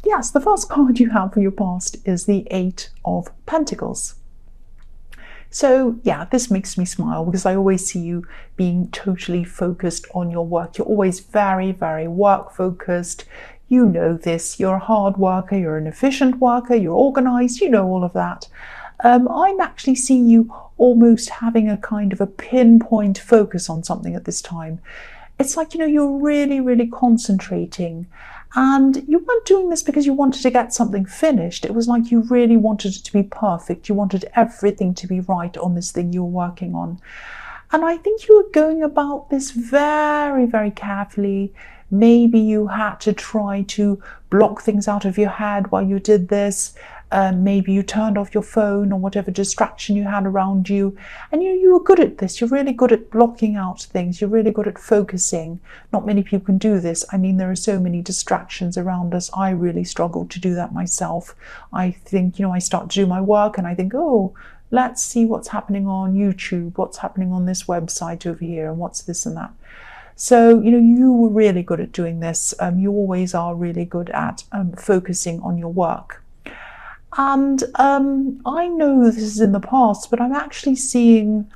yes, the first card you have for your past is the Eight of Pentacles. So yeah, this makes me smile because I always see you being totally focused on your work. You're always very, very work focused. You know this, you're a hard worker, you're an efficient worker, you're organized, you know all of that. I'm actually seeing you almost having a kind of a pinpoint focus on something at this time. It's like, you're really, really concentrating. And you weren't doing this because you wanted to get something finished. It was like you really wanted it to be perfect. You wanted everything to be right on this thing you were working on. And I think you were going about this very, very carefully. Maybe you had to try to block things out of your head while you did this. Maybe you turned off your phone or whatever distraction you had around you. And you were good at this. You're really good at blocking out things. You're really good at focusing. Not many people can do this. I mean, there are so many distractions around us. I really struggle to do that myself. I think, I start to do my work and I think, oh, let's see what's happening on YouTube, what's happening on this website over here, and what's this and that. So, you were really good at doing this. You always are really good at focusing on your work. And I know this is in the past, but I'm actually seeing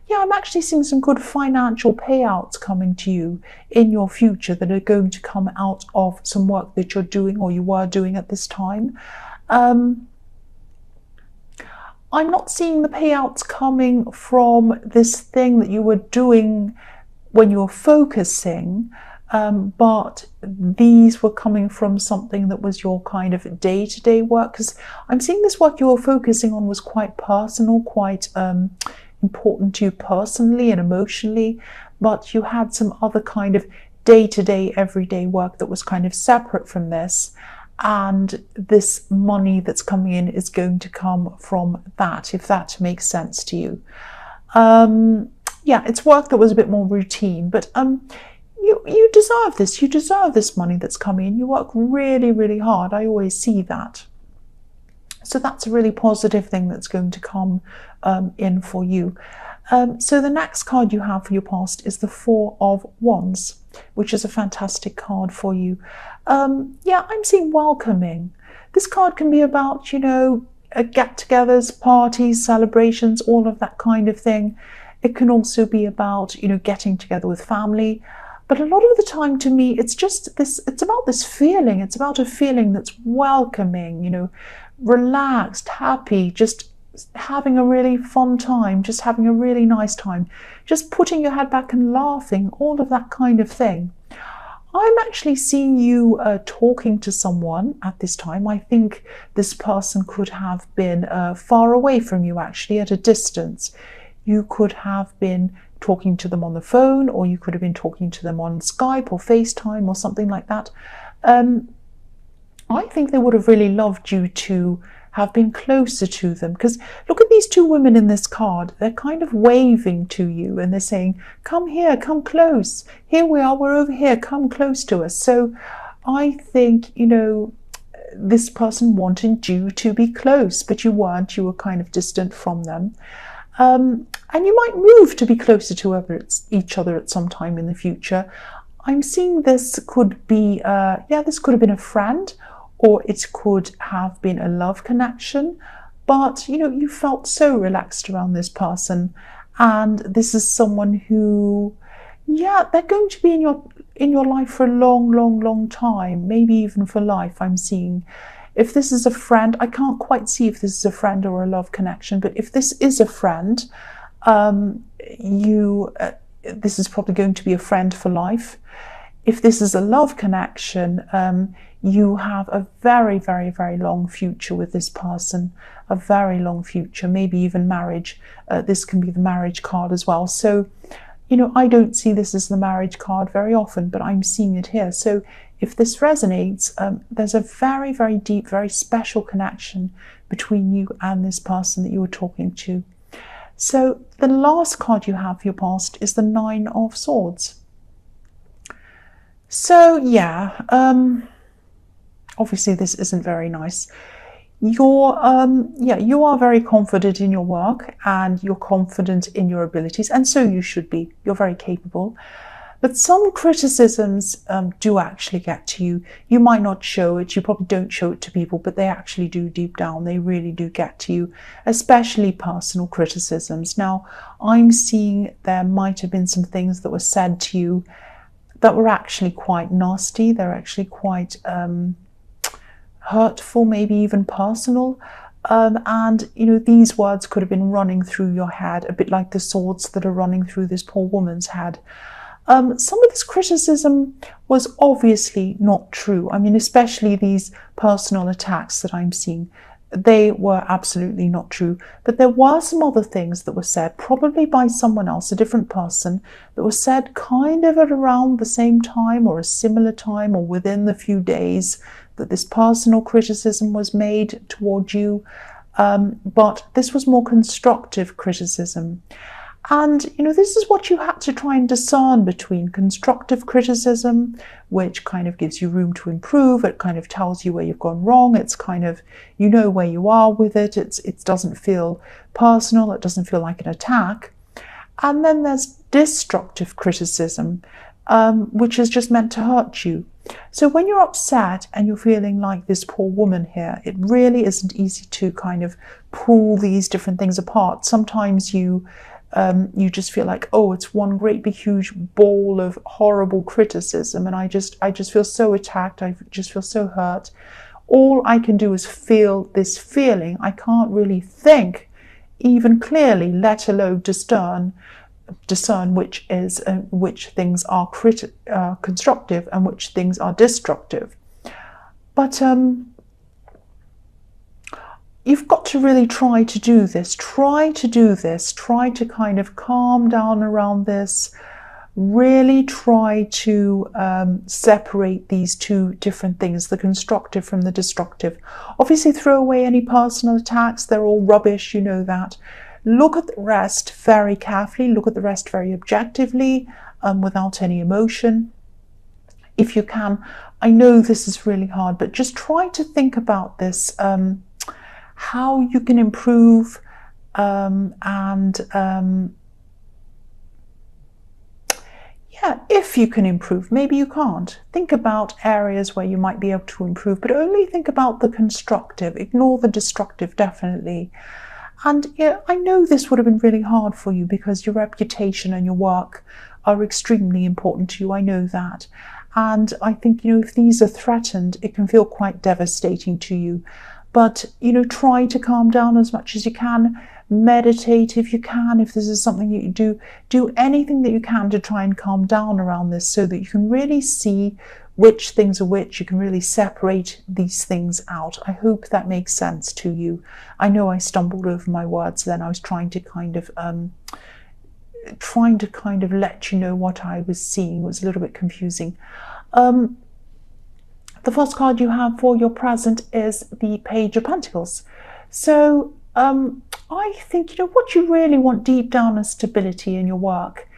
some good financial payouts coming to you in your future that are going to come out of some work that you're doing or you were doing at this time. I'm not seeing the payouts coming from this thing that you were doing when you were focusing, but these were coming from something that was your kind of day-to-day work, because I'm seeing this work you were focusing on was quite personal, quite important to you personally and emotionally, but you had some other kind of day-to-day, everyday work that was kind of separate from this, and this money that's coming in is going to come from that, if that makes sense to you. Yeah, it's work that was a bit more routine, but you deserve this. You deserve this money that's coming in. You work really, really hard. I always see that. So that's a really positive thing that's going to come in for you. So the next card you have for your past is the Four of Wands, which is a fantastic card for you. Yeah, I'm seeing welcoming. This card can be about, get-togethers, parties, celebrations, all of that kind of thing. It can also be about, getting together with family. But a lot of the time, to me, it's just this, it's about this feeling. It's about a feeling that's welcoming, relaxed, happy, just having a really fun time, just having a really nice time, just putting your head back and laughing, all of that kind of thing. I'm actually seeing you talking to someone at this time. I think this person could have been far away from you, actually, at a distance. You could have been talking to them on the phone, or you could have been talking to them on Skype or FaceTime or something like that. I think they would have really loved you to have been closer to them, because look at these two women in this card. They're kind of waving to you and they're saying, come here, come close. Here we are, we're over here, come close to us. So I think, this person wanted you to be close, but you weren't. You were kind of distant from them. And you might move to be closer to each other at some time in the future. I'm seeing this could be, this could have been a friend, or it could have been a love connection. But, you felt so relaxed around this person. And this is someone who, they're going to be in your life for a long, long, long time, maybe even for life, I'm seeing. If this is a friend, I can't quite see if this is a friend or a love connection, but if this is a friend, this is probably going to be a friend for life. If this is a love connection, you have a very, very, very long future with this person, a very long future, maybe even marriage. This can be the marriage card as well. So, I don't see this as the marriage card very often, but I'm seeing it here. So if this resonates, there's a very, very deep, very special connection between you and this person that you were talking to. So the last card you have for your past is the Nine of Swords. So obviously this isn't very nice. You are very confident in your work and you're confident in your abilities, and so you should be. You're very capable. But some criticisms do actually get to you. You might not show it, you probably don't show it to people, but they actually do deep down. They really do get to you, especially personal criticisms. Now, I'm seeing there might have been some things that were said to you that were actually quite nasty. They're actually quite hurtful, maybe even personal. And, you know, these words could have been running through your head, a bit like the swords that are running through this poor woman's head. Some of this criticism was obviously not true. I mean, especially these personal attacks that I'm seeing, they were absolutely not true. But there were some other things that were said, probably by someone else, a different person, that were said kind of at around the same time or a similar time or within the few days that this personal criticism was made toward you. But this was more constructive criticism. And, you know, this is what you had to try and discern between constructive criticism, which kind of gives you room to improve. It kind of tells you where you've gone wrong. It's kind of, you know where you are with it. It doesn't feel personal. It doesn't feel like an attack. And then there's destructive criticism, which is just meant to hurt you. So when you're upset and you're feeling like this poor woman here, it really isn't easy to kind of pull these different things apart. Sometimes you just feel like, oh, it's one great big huge ball of horrible criticism, and I just feel so attacked. I just feel so hurt. All I can do is feel this feeling. I can't really think even clearly, let alone discern which things are constructive and which things are destructive. But you've got to really try to do this. Try to kind of calm down around this. Really try to separate these two different things, the constructive from the destructive. Obviously, throw away any personal attacks. They're all rubbish, you know that. Look at the rest very carefully. Look at the rest very objectively, without any emotion. If you can, I know this is really hard, but just try to think about this, how you can improve, if you can improve. Maybe you can't. Think about areas where you might be able to improve, but only think about the constructive. Ignore the destructive, definitely. And yeah, I know this would have been really hard for you because your reputation and your work are extremely important to you. I know that. And I think, you know, if these are threatened, it can feel quite devastating to you. But, you know, try to calm down as much as you can. Meditate if you can. If this is something you do anything that you can to try and calm down around this so that you can really see which things are which. You can really separate these things out. I hope that makes sense to you. I know I stumbled over my words then. I was trying to kind of let you know what I was seeing. It was a little bit confusing. The first card you have for your present is the Page of Pentacles. So I think, you know, what you really want deep down is stability in your work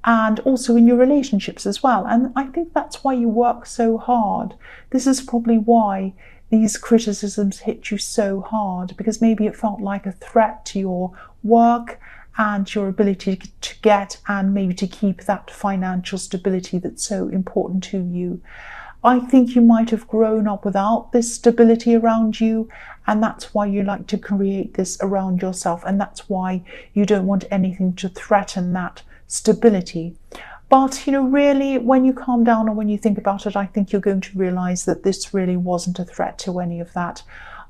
and also in your relationships as well. And I think that's why you work so hard. This is probably why these criticisms hit you so hard, because maybe it felt like a threat to your work and your ability to get and maybe to keep that financial stability that's so important to you. I think you might have grown up without this stability around you, and that's why you like to create this around yourself, and that's why you don't want anything to threaten that stability. But, you know, really, when you calm down and when you think about it, I think you're going to realize that this really wasn't a threat to any of that.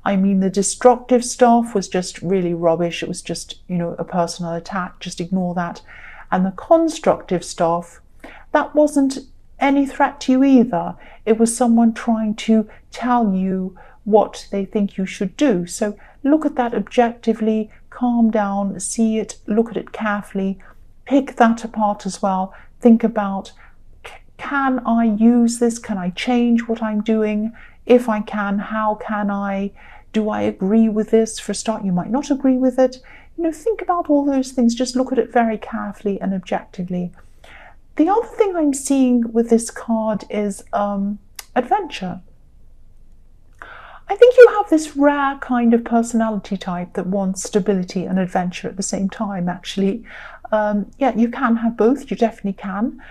I mean, the destructive stuff was just really rubbish. It was just, you know, a personal attack. Just ignore that. And the constructive stuff, that wasn't any threat to you either. It was someone trying to tell you what they think you should do. So look at that objectively, calm down, see it, look at it carefully, pick that apart as well. Think about, can I use this? Can I change what I'm doing? If I can, how can I? Do I agree with this? For a start, you might not agree with it. You know, think about all those things. Just look at it very carefully and objectively. The other thing I'm seeing with this card is adventure. I think you have this rare kind of personality type that wants stability and adventure at the same time, actually. Yeah, you can have both. You definitely can.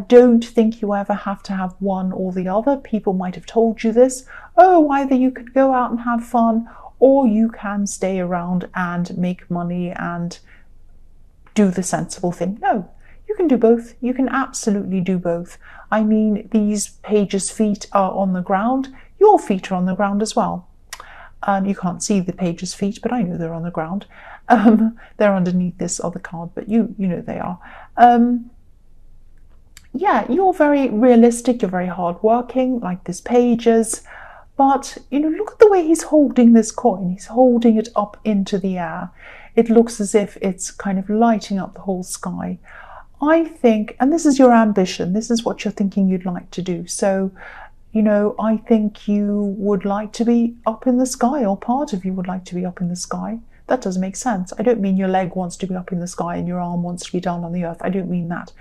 Don't think you ever have to have one or the other. People might have told you this. Oh, either you could go out and have fun, or you can stay around and make money and do the sensible thing. No, you can do both. You can absolutely do both. I mean, these pages' feet are on the ground. Your feet are on the ground as well. You can't see the page's feet, but I know they're on the ground. They're underneath this other card, but you know they are. Yeah, you're very realistic, you're very hardworking, like this pages. But, look at the way he's holding this coin. He's holding it up into the air. It looks as if it's kind of lighting up the whole sky. I think, and this is your ambition, this is what you're thinking you'd like to do. So, I think you would like to be up in the sky, or part of you would like to be up in the sky. That does make sense. I don't mean your leg wants to be up in the sky and your arm wants to be down on the earth. I don't mean that.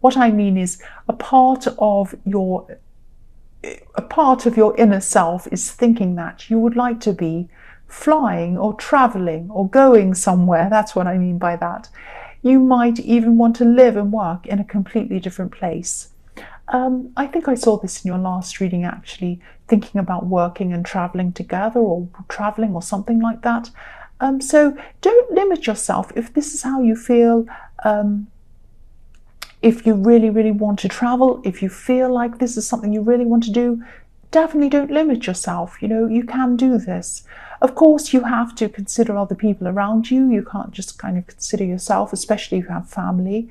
What I mean is a part of your inner self is thinking that you would like to be flying or traveling or going somewhere. That's what I mean by that. You might even want to live and work in a completely different place. I think I saw this in your last reading, actually, thinking about working and traveling together, or traveling or something like that. So don't limit yourself. If this is how you feel, if you really, really want to travel, if you feel like this is something you really want to do, definitely don't limit yourself. You can do this. Of course, you have to consider other people around you. You can't just kind of consider yourself, especially if you have family.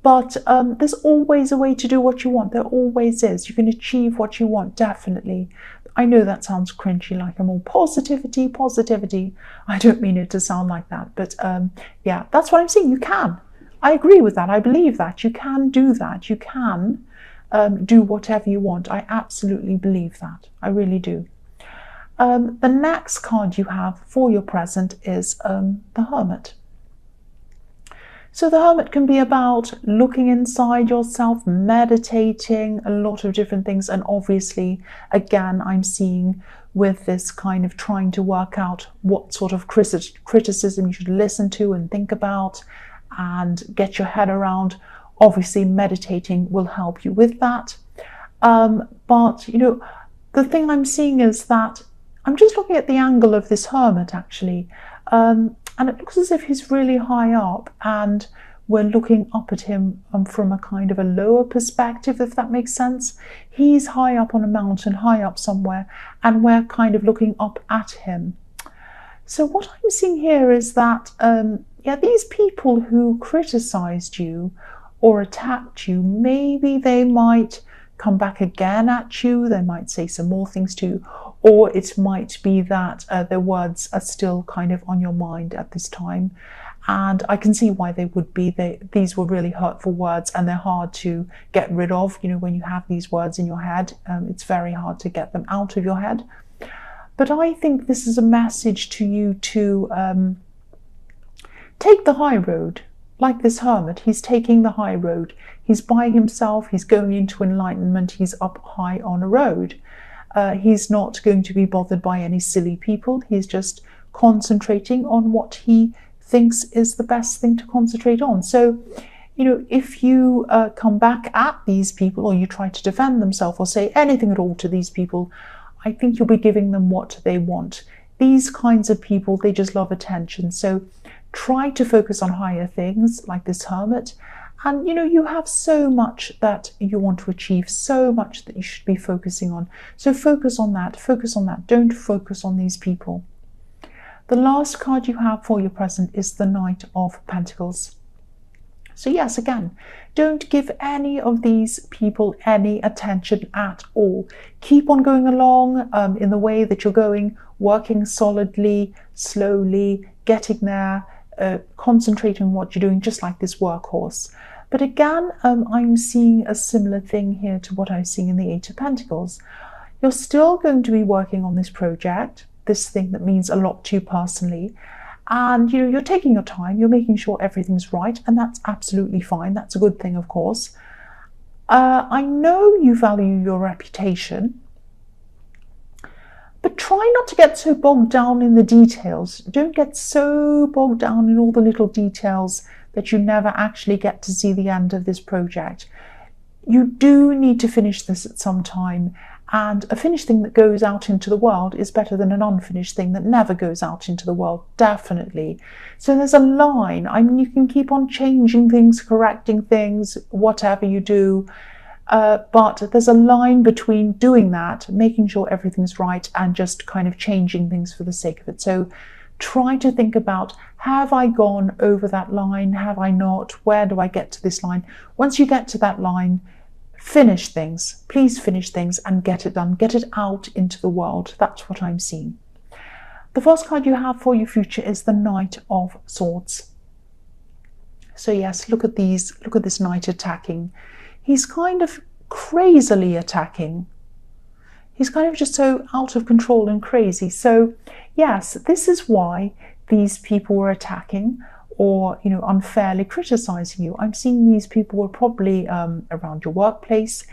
But there's always a way to do what you want. There always is. You can achieve what you want, definitely. I know that sounds cringy, like I'm all positivity. I don't mean it to sound like that. But yeah, that's what I'm saying. You can. I agree with that. I believe that. You can do that. You can do whatever you want. I absolutely believe that. I really do. The next card you have for your present is the Hermit. So the Hermit can be about looking inside yourself, meditating, a lot of different things. And obviously, again, I'm seeing with this kind of trying to work out what sort of criticism you should listen to and think about and get your head around. Obviously, meditating will help you with that. But, the thing I'm seeing is that I'm just looking at the angle of this Hermit, actually. And it looks as if he's really high up and we're looking up at him from a kind of a lower perspective, if that makes sense. He's high up on a mountain, high up somewhere, and we're kind of looking up at him. So what I'm seeing here is that, these people who criticized you or attacked you, maybe they might come back again at you. They might say some more things to you. Or it might be that their words are still kind of on your mind at this time. And I can see why they would be. These were really hurtful words and they're hard to get rid of. When you have these words in your head, it's very hard to get them out of your head. But I think this is a message to you to take the high road. Like this Hermit, he's taking the high road. He's by himself, he's going into enlightenment, he's up high on a road. He's not going to be bothered by any silly people. He's just concentrating on what he thinks is the best thing to concentrate on. So, if you come back at these people, or you try to defend themselves or say anything at all to these people, I think you'll be giving them what they want. These kinds of people, they just love attention. So try to focus on higher things like this Hermit. And, you have so much that you want to achieve, so much that you should be focusing on. So focus on that, focus on that. Don't focus on these people. The last card you have for your present is the Knight of Pentacles. So yes, again, don't give any of these people any attention at all. Keep on going along in the way that you're going, working solidly, slowly, getting there, concentrating on what you're doing, just like this workhorse. But again, I'm seeing a similar thing here to what I'm seeing in the Eight of Pentacles. You're still going to be working on this project, this thing that means a lot to you personally. And you're taking your time, you're making sure everything's right, and that's absolutely fine. That's a good thing, of course. I know you value your reputation, but try not to get so bogged down in the details. Don't get so bogged down in all the little details that you never actually get to see the end of this project. You do need to finish this at some time, and a finished thing that goes out into the world is better than an unfinished thing that never goes out into the world, definitely. So there's a line. I mean, you can keep on changing things, correcting things, whatever you do, but there's a line between doing that, making sure everything's right, and just kind of changing things for the sake of it. So try to think about, have I gone over that line? Have I not? Where do I get to this line? Once you get to that line, finish things. Please finish things and get it done. Get it out into the world. That's what I'm seeing. The first card you have for your future is the Knight of Swords. So yes, look at these. Look at this knight attacking. He's kind of crazily attacking. He's kind of just so out of control and crazy. So yes, this is why these people were attacking, or unfairly criticizing you. I'm seeing these people were probably around your workplace,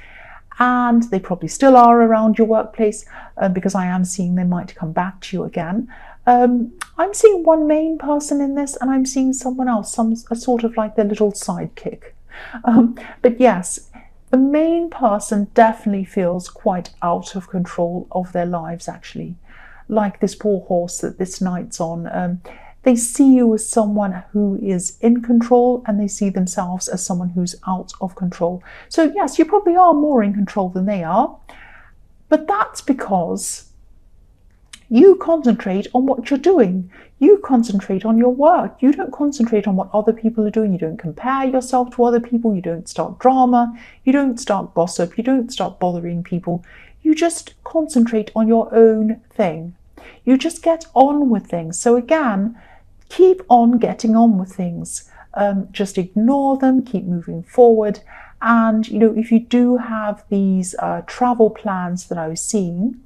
and they probably still are around your workplace, because I am seeing they might come back to you again. I'm seeing one main person in this, and I'm seeing someone else, a sort of like their little sidekick. But yes, the main person definitely feels quite out of control of their lives, actually. Like this poor horse that this knight's on. They see you as someone who is in control, and they see themselves as someone who's out of control. So yes, you probably are more in control than they are, but that's because you concentrate on what you're doing. You concentrate on your work. You don't concentrate on what other people are doing. You don't compare yourself to other people. You don't start drama. You don't start gossip. You don't start bothering people. You just concentrate on your own thing. You just get on with things. So again, keep on getting on with things. Just ignore them, keep moving forward. And, if you do have these travel plans that I was seeing,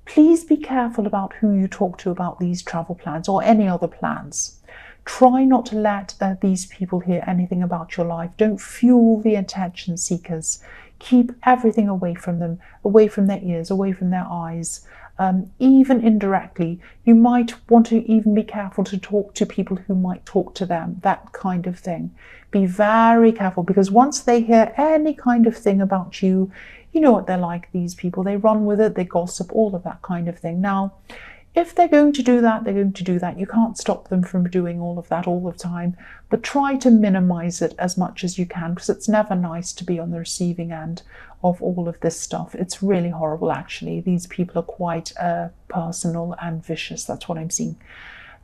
please be careful about who you talk to about these travel plans or any other plans. Try not to let these people hear anything about your life. Don't fuel the attention seekers. Keep everything away from them, away from their ears, away from their eyes. Even indirectly, you might want to even be careful to talk to people who might talk to them, that kind of thing. Be very careful, because once they hear any kind of thing about you, you know what they're like, these people. They run with it, they gossip, all of that kind of thing. Now, if they're going to do that, they're going to do that. You can't stop them from doing all of that all the time, but try to minimize it as much as you can, because it's never nice to be on the receiving end of all of this stuff. It's really horrible, actually. These people are quite personal and vicious. That's what I'm seeing.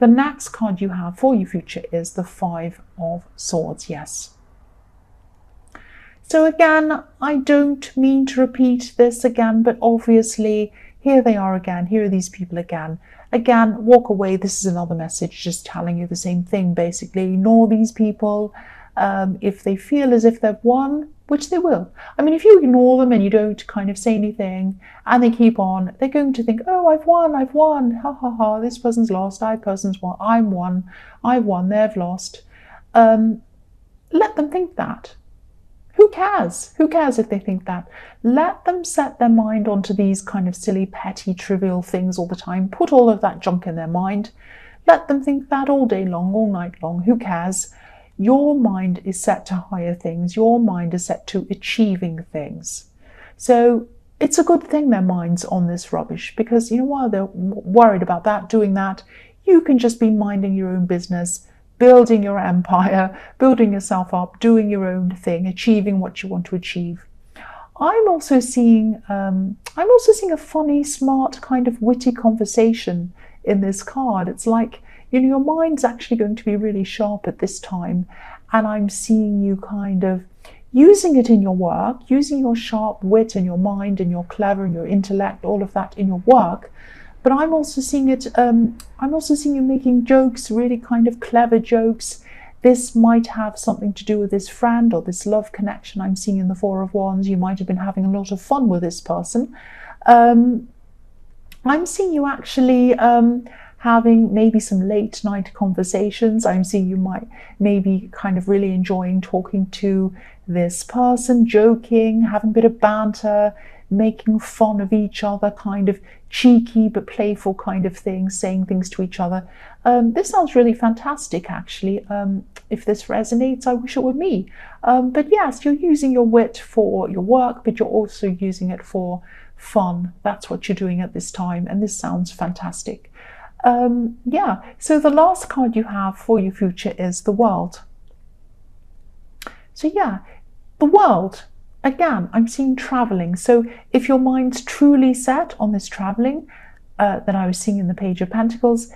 The next card you have for your future is the Five of Swords. Yes. So again, I don't mean to repeat this again, but obviously here they are again. Here are these people again. Again, walk away. This is another message just telling you the same thing, basically. Ignore these people. If they feel as if they've won, which they will. I mean, if you ignore them and you don't kind of say anything and they keep on, they're going to think, oh, I've won, ha ha ha, this person's lost, person's won, I've won, they've lost. Let them think that. Who cares? Who cares if they think that? Let them set their mind onto these kind of silly, petty, trivial things all the time. Put all of that junk in their mind. Let them think that all day long, all night long. Who cares? Your mind is set to higher things. Your mind is set to achieving things. So it's a good thing their mind's on this rubbish, because, while they're worried about that, doing that, you can just be minding your own business, building your empire, building yourself up, doing your own thing, achieving what you want to achieve. I'm also seeing a funny, smart, kind of witty conversation in this card. It's like, your mind's actually going to be really sharp at this time, and I'm seeing you kind of using it in your work, using your sharp wit and your mind and your clever and your intellect, all of that in your work. But I'm also seeing it, I'm also seeing you making jokes, really kind of clever jokes. This might have something to do with this friend or this love connection I'm seeing in the Four of Wands. You might have been having a lot of fun with this person. I'm seeing you actually having maybe some late night conversations. I'm seeing you might maybe kind of really enjoying talking to this person, joking, having a bit of banter, making fun of each other, kind of cheeky but playful kind of thing, saying things to each other. This sounds really fantastic, actually. If this resonates, I wish it were me. But yes, you're using your wit for your work, but you're also using it for fun. That's what you're doing at this time, and this sounds fantastic. Yeah, so the last card you have for your future is the World. So yeah, the World. Again, I'm seeing traveling. So if your mind's truly set on this traveling that I was seeing in the Page of Pentacles,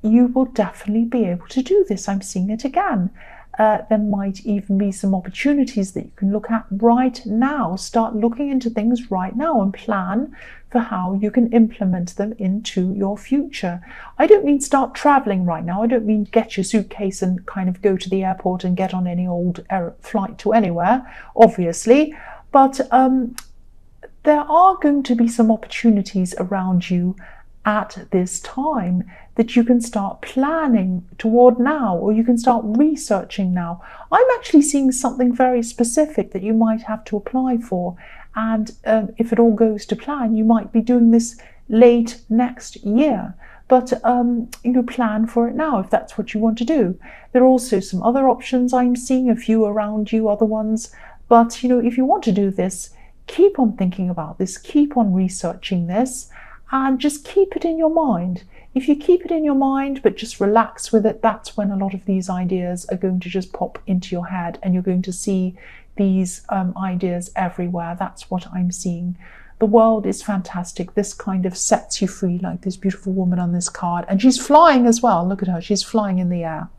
you will definitely be able to do this. I'm seeing it again. There might even be some opportunities that you can look at right now. Start looking into things right now and plan for how you can implement them into your future. I don't mean start traveling right now. I don't mean get your suitcase and kind of go to the airport and get on any old flight to anywhere, obviously. But there are going to be some opportunities around you at this time that you can start planning toward now, or you can start researching now. I'm actually seeing something very specific that you might have to apply for, and if it all goes to plan, you might be doing this late next year. But plan for it now if that's what you want to do. There are also some other options. I'm seeing a few around you, other ones, but if you want to do this, keep on thinking about this, keep on researching this, and just keep it in your mind. If you keep it in your mind but just relax with it, that's when a lot of these ideas are going to just pop into your head, and you're going to see these ideas everywhere. That's what I'm seeing. The World is fantastic. This kind of sets you free, like this beautiful woman on this card, and she's flying as well. Look at her, she's flying in the air.